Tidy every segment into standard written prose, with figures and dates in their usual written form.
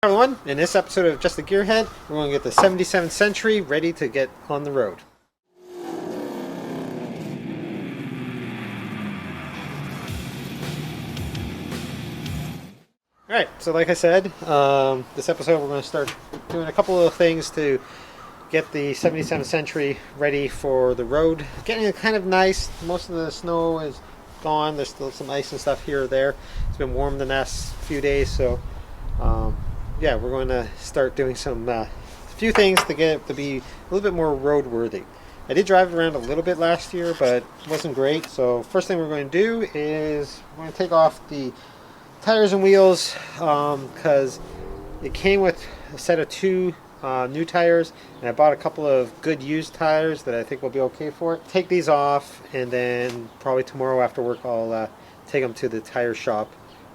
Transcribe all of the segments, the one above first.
Hi everyone, in this episode of Just a Gearhead, we're going to get the 77 Century ready to get on the road. Alright, so like I said, this episode we're going to start doing a couple of things to get the 77 Century ready for the road. Getting it kind of nice. Most of the snow is gone. There's still some ice and stuff here or there. It's been warm the last few days, so yeah, we're going to start doing some few things to get it to be a little bit more roadworthy. I did drive it around a little bit last year, but it wasn't great. So first thing we're going to do is we're going to take off the tires and wheels because it came with a set of two new tires, and I bought a couple of good used tires that I think will be okay for it. Take these off, and then probably tomorrow after work I'll take them to the tire shop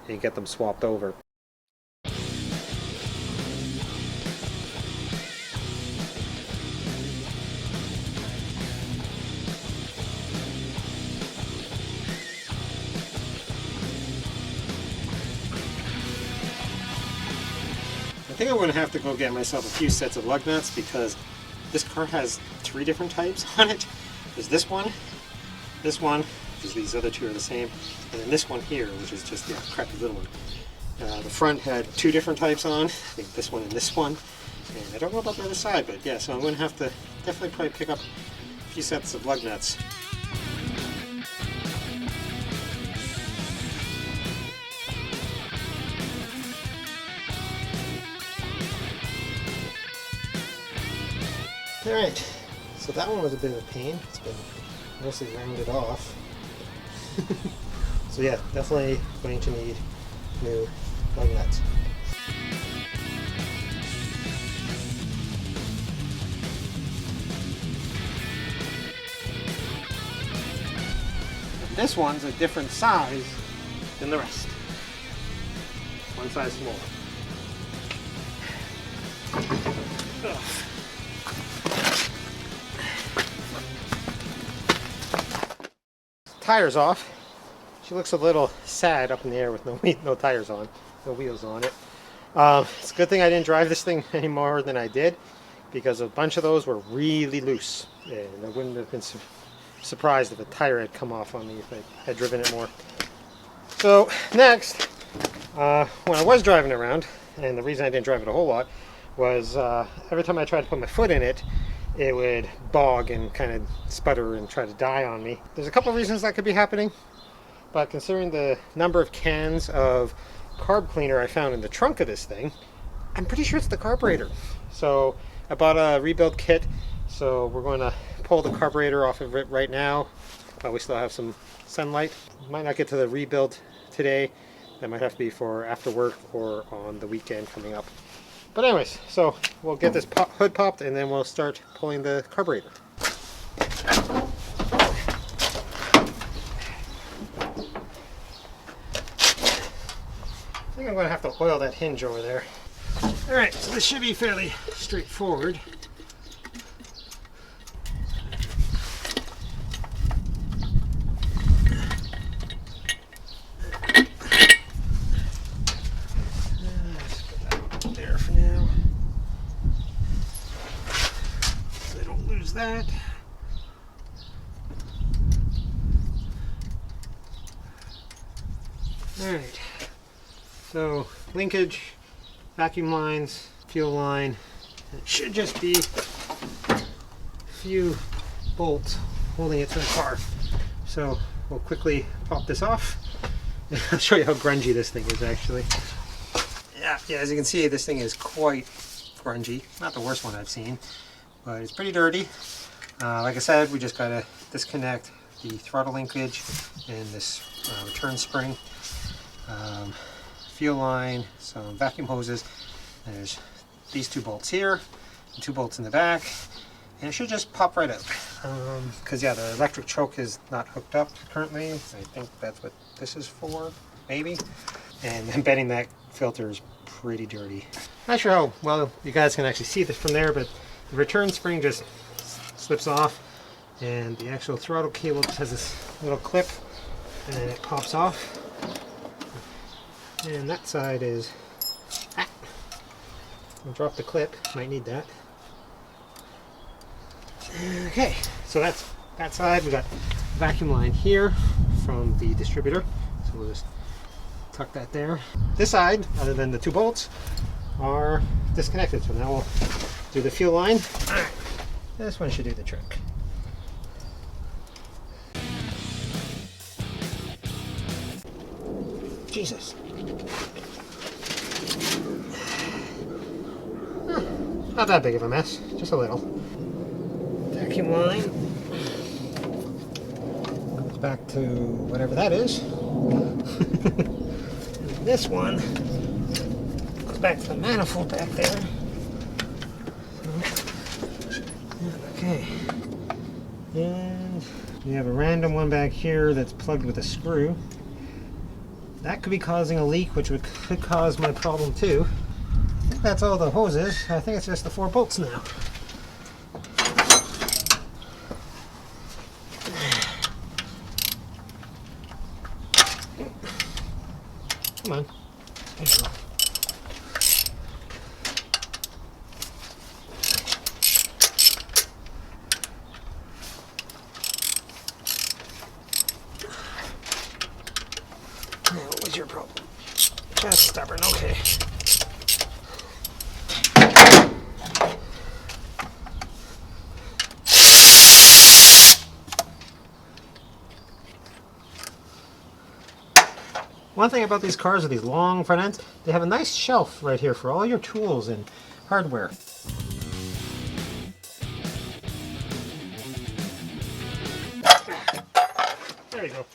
and get them swapped over. I think I'm going to have to go get myself a few sets of lug nuts because this car has three different types on it. There's this one, because these other two are the same, and then this one here, which is just the crappy little one. The front had two different types on, I think this one and this one, and I don't know about the other side, but yeah, so I'm going to have to definitely probably pick up a few sets of lug nuts. Alright, so that one was a bit of a pain. It's been mostly rounded off. So yeah, definitely going to need new lug nuts. This one's a different size than the rest. One size smaller. Ugh. Tires off. She looks a little sad up in the air with no tires on, no wheels on it. It's a good thing I didn't drive this thing any more than I did, because a bunch of those were really loose, and I wouldn't have been surprised if a tire had come off on me if I had driven it more. So next, when I was driving around, and the reason I didn't drive it a whole lot was every time I tried to put my foot in it, it would bog and kind of sputter and try to die on me. There's a couple of reasons that could be happening, but considering the number of cans of carb cleaner I found in the trunk of this thing, I'm pretty sure it's the carburetor. So I bought a rebuild kit, so we're going to pull the carburetor off of it right now. We still have some sunlight. Might not get to the rebuild today. That might have to be for after work or on the weekend coming up. But anyways, so we'll get this hood popped and then we'll start pulling the carburetor. I think I'm going to have to oil that hinge over there. Alright, so this should be fairly straightforward. That. Alright, so linkage, vacuum lines, fuel line. It should just be a few bolts holding it to the car. So we'll quickly pop this off. I'll show you how grungy this thing is actually. Yeah, as you can see, this thing is quite grungy. Not the worst one I've seen, but it's pretty dirty. Like I said, we just got to disconnect the throttle linkage and this return spring, fuel line, some vacuum hoses. There's these two bolts here and two bolts in the back, and it should just pop right out. Because yeah, the electric choke is not hooked up currently. I think that's what this is for, maybe. And I'm betting that filter is pretty dirty. Not sure how well you guys can actually see this from there, but the return spring just slips off, and the actual throttle cable just has this little clip, and then it pops off. And that side is I'll drop the clip, might need that. Okay, so that's that side. We got vacuum line here from the distributor, so we'll just tuck that there. This side, other than the 2 bolts, are disconnected, so now we'll do the fuel line. All right, this one should do the trick. Jesus. Not that big of a mess, just a little. Vacuum line goes back to whatever that is. This one goes back to the manifold back there. Okay. And we have a random one back here that's plugged with a screw. That could be causing a leak, which could cause my problem too. I think that's all the hoses. I think it's just the 4 bolts now. Come on. There you go. Now, what was your problem? Just stubborn, okay. One thing about these cars with these long front ends, they have a nice shelf right here for all your tools and hardware. There you go.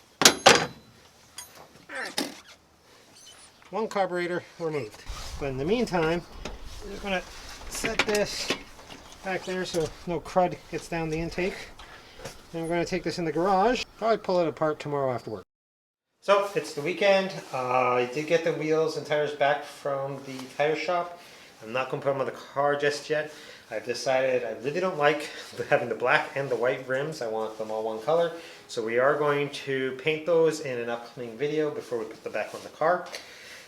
Alright. One carburetor removed. But in the meantime, we're just going to set this back there so no crud gets down the intake. And we're going to take this in the garage. Probably pull it apart tomorrow after work. So, it's the weekend. I did get the wheels and tires back from the tire shop. I'm not going to put them on the car just yet. I've decided I really don't like having the black and the white rims. I want them all one color. So we are going to paint those in an upcoming video before we put them back on the car.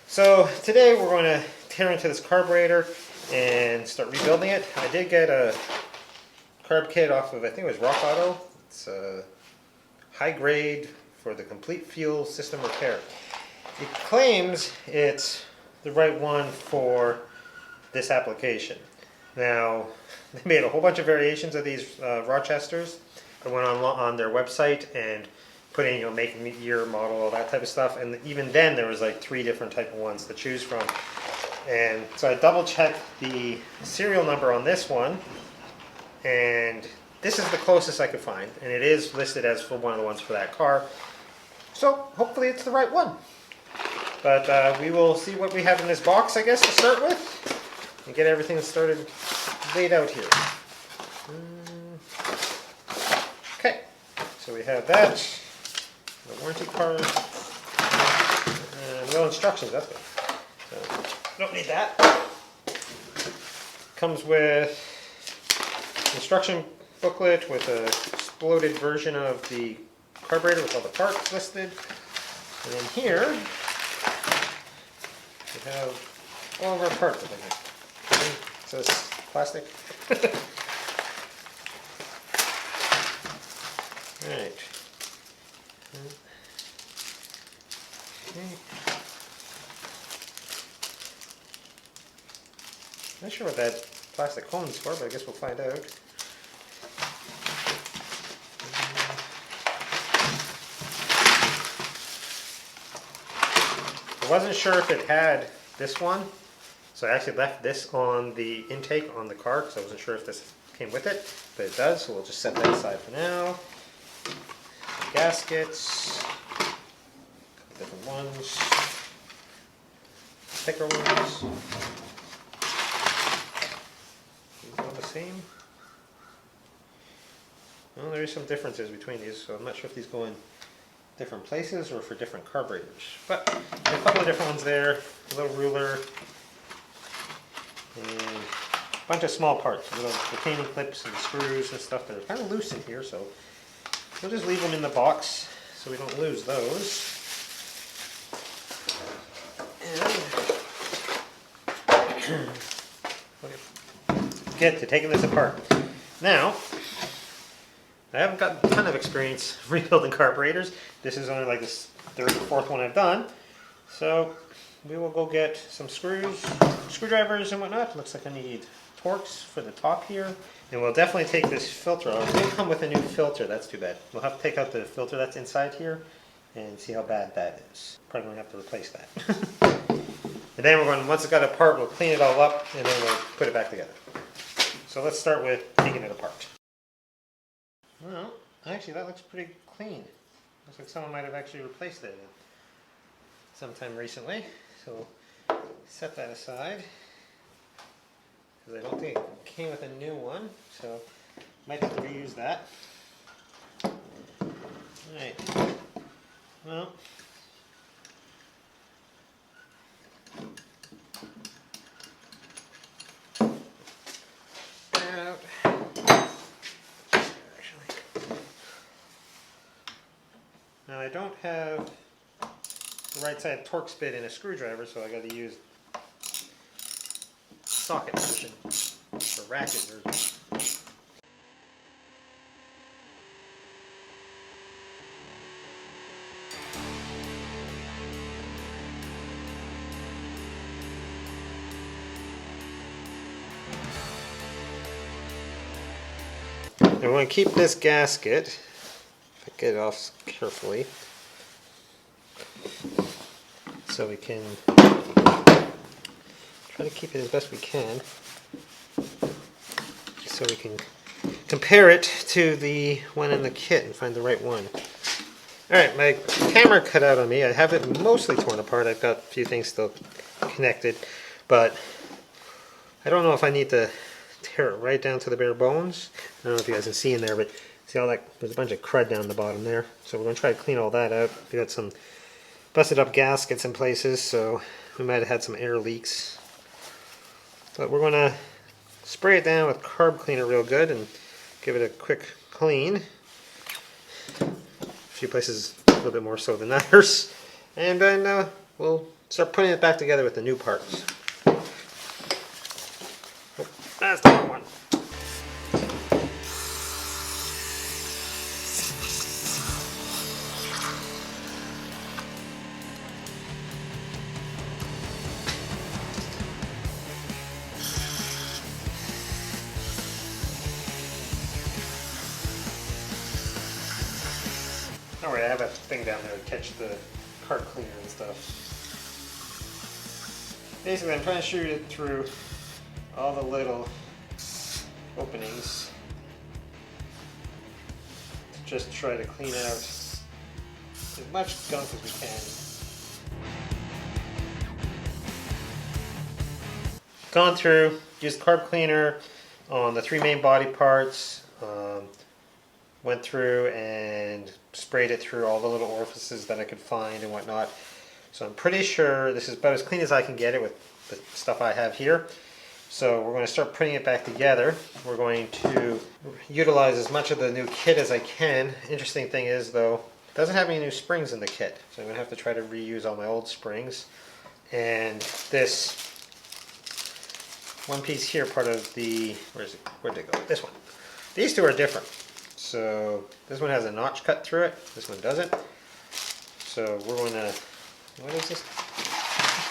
So today we're going to tear into this carburetor and start rebuilding it. I did get a carb kit off of, I think it was Rock Auto. It's a high grade for the complete fuel system repair. It claims it's the right one for this application. Now, they made a whole bunch of variations of these Rochesters. I went on their website and put in, you know, make, year, model, all that type of stuff. And even then, there was like 3 different type of ones to choose from. And so I double checked the serial number on this one, and this is the closest I could find. And it is listed as for one of the ones for that car. So hopefully it's the right one. But we will see what we have in this box, I guess, to start with, and get everything started laid out here. Okay, so we have that, the warranty card, and no instructions, that's good. So, don't need that. Comes with instruction booklet with a exploded version of the carburetor with all the parts listed. And then here, we have all of our parts, I think. It says plastic. Alright. Okay. Not sure what that plastic cone is for, but I guess we'll find out. I wasn't sure if it had this one, so I actually left this on the intake on the car because I wasn't sure if this came with it, but it does, so we'll just set that aside for now. Gaskets, a couple different ones, thicker ones. These all the same. Well, there is some differences between these, so I'm not sure if these go in different places or for different carburetors. But a couple of different ones there, a little ruler, and a bunch of small parts, little retaining clips and screws and stuff that are kind of loose in here, so we'll just leave them in the box so we don't lose those. And get to taking this apart. Now, I haven't got a ton of experience rebuilding carburetors. This is only like this third or fourth one I've done. So we will go get some screwdrivers and whatnot. Looks like I need Torx for the top here. And we'll definitely take this filter out. It didn't come with a new filter, that's too bad. We'll have to take out the filter that's inside here and see how bad that is. Probably gonna have to replace that. And then we're going, once it's got it apart, we'll clean it all up and then we'll put it back together. So let's start with taking it apart. Well, actually that looks pretty clean. Looks like someone might have actually replaced it sometime recently. So set that aside, because I don't think it came with a new one, so might have to reuse that. Alright, well, out. Now I don't have the right side Torx bit in a screwdriver, so I got to use socket version or ratchet version. I want to keep this gasket, if I get it off carefully, so we can try to keep it as best we can, so we can compare it to the one in the kit and find the right one. Alright, my camera cut out on me. I have it mostly torn apart. I've got a few things still connected, but I don't know if I need to tear it right down to the bare bones. I don't know if you guys can see in there, but see all that, there's a bunch of crud down the bottom there. So we're going to try to clean all that out. We got some busted up gaskets in places, so we might have had some air leaks. But we're going to spray it down with carb cleaner real good and give it a quick clean. A few places a little bit more so than others. And then we'll start putting it back together with the new parts. Oh, that's the wrong one. Alright, I have a thing down there to catch the carb cleaner and stuff. Basically, I'm trying to shoot it through all the little openings to just try to clean out as much gunk as we can. Gone through, used carb cleaner on the three main body parts. Went through and sprayed it through all the little orifices that I could find and whatnot. So I'm pretty sure this is about as clean as I can get it with the stuff I have here. So we're going to start putting it back together. We're going to utilize as much of the new kit as I can. Interesting thing is though, it doesn't have any new springs in the kit. So I'm going to have to try to reuse all my old springs. And this one piece here, part of the, where'd it go? This one. These two are different. So this one has a notch cut through it, this one doesn't. So we're going to, what is this? I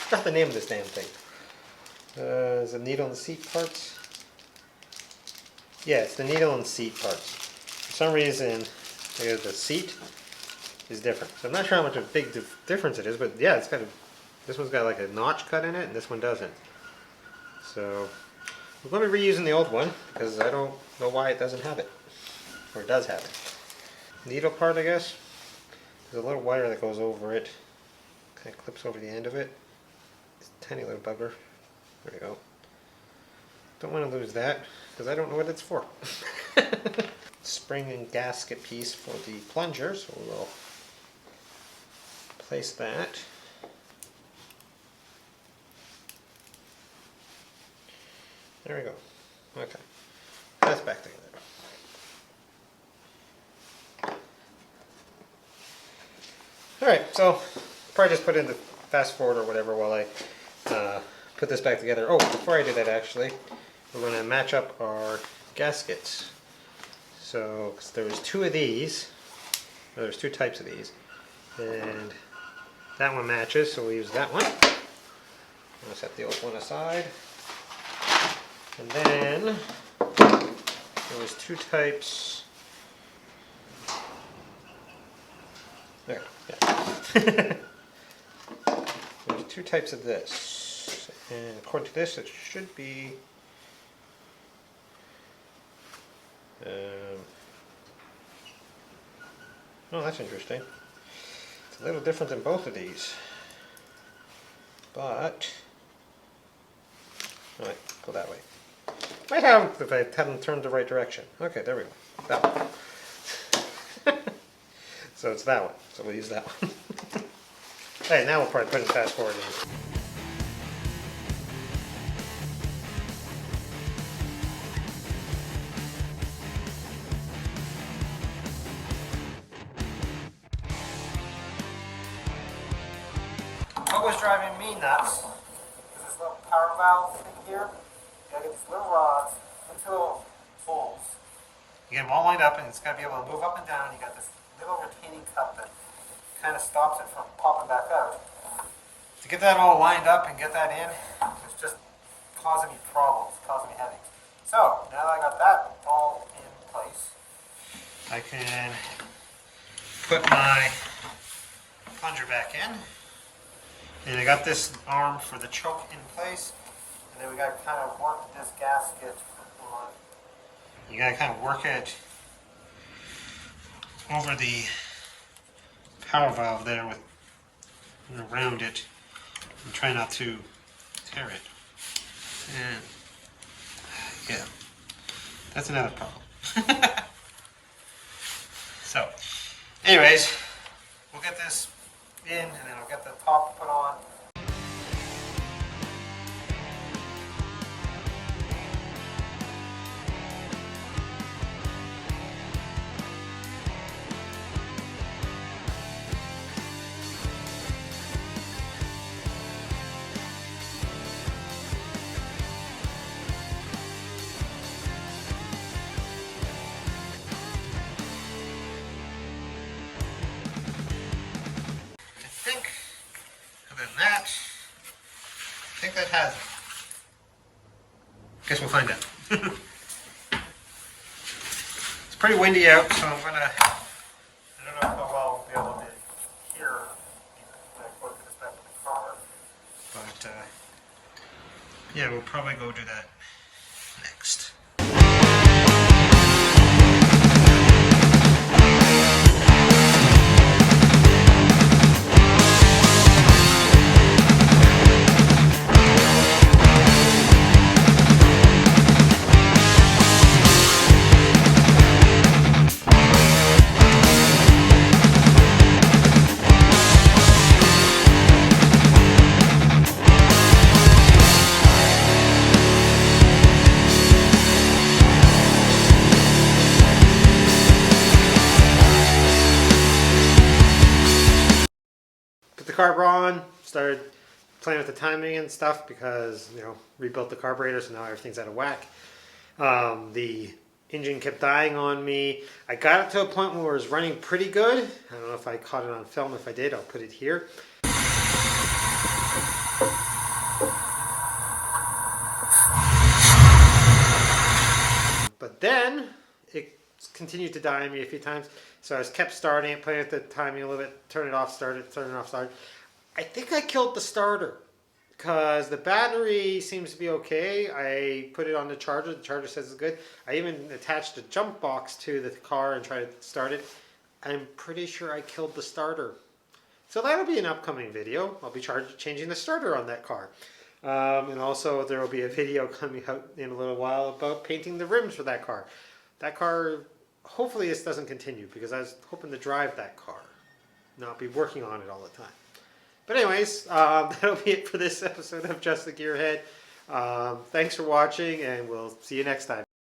forgot the name of this damn thing. Is it needle and seat parts? Yeah, it's the needle and seat parts. For some reason, the seat is different. So I'm not sure how much of a big difference it is, but yeah, it's got a, this one's got like a notch cut in it, and this one doesn't. So we're going to be reusing the old one because I don't know why it doesn't have it. Or it does have it. Needle part, I guess. There's a little wire that goes over it. Kind of clips over the end of it. It's a tiny little bugger. There we go. Don't want to lose that because I don't know what it's for. Spring and gasket piece for the plunger, so we'll place that. There we go. Okay. That's back together. Alright, so probably just put in the fast forward or whatever while I put this back together. Oh, before I do that actually, we're going to match up our gaskets. So, 'cause there was two of these, there's two types of these, and that one matches, so we'll use that one. I'm going to set the old one aside. And then, there was two types. There, yeah. There's two types of this, and according to this, it should be oh, that's interesting. It's a little different than both of these, but all right, go that way. Might have if I hadn't turned the right direction. Okay, there we go. That one. So it's that one. So we'll use that one. Hey, now we'll probably put it fast forward in. What was driving me nuts is this little power valve thing here. You gotta get these little rods into little holes. You get them all lined up, and it's gotta be able to move up and down. You got this little retaining cup that kind of stops it from popping back out. To get that all lined up and get that in, it's just causing me problems, causing me headaches. So now that I got that all in place, I can put my plunger back in. And I got this arm for the choke in place, and then we got to kind of work this gasket on. You got to kind of work it over the power valve there with around it, and try not to tear it. And yeah, that's another problem. So, anyways, we'll get this in, and then I'll get the top put on. I think that has it. Guess we'll find out. It's pretty windy out, so I'm gonna, I don't know how well we'll be able to hear when I put this back in the car, but yeah, we'll probably go do that next. Carburetor on, started playing with the timing and stuff because, you know, rebuilt the carburetor, so now everything's out of whack. The engine kept dying on me. I got it to a point where it was running pretty good. I don't know if I caught it on film. If I did, I'll put it here. But then it continued to die on me a few times. So I just kept starting it, playing with the timing a little bit, turn it off, start it, turn it off, start it. I think I killed the starter because the battery seems to be okay. I put it on the charger says it's good. I even attached a jump box to the car and tried to start it. I'm pretty sure I killed the starter. So that'll be an upcoming video. I'll be changing the starter on that car. And also there will be a video coming out in a little while about painting the rims for that car. That car, hopefully this doesn't continue because I was hoping to drive that car, not be working on it all the time. But anyways, that'll be it for this episode of Just a Gearhead. Thanks for watching, and we'll see you next time.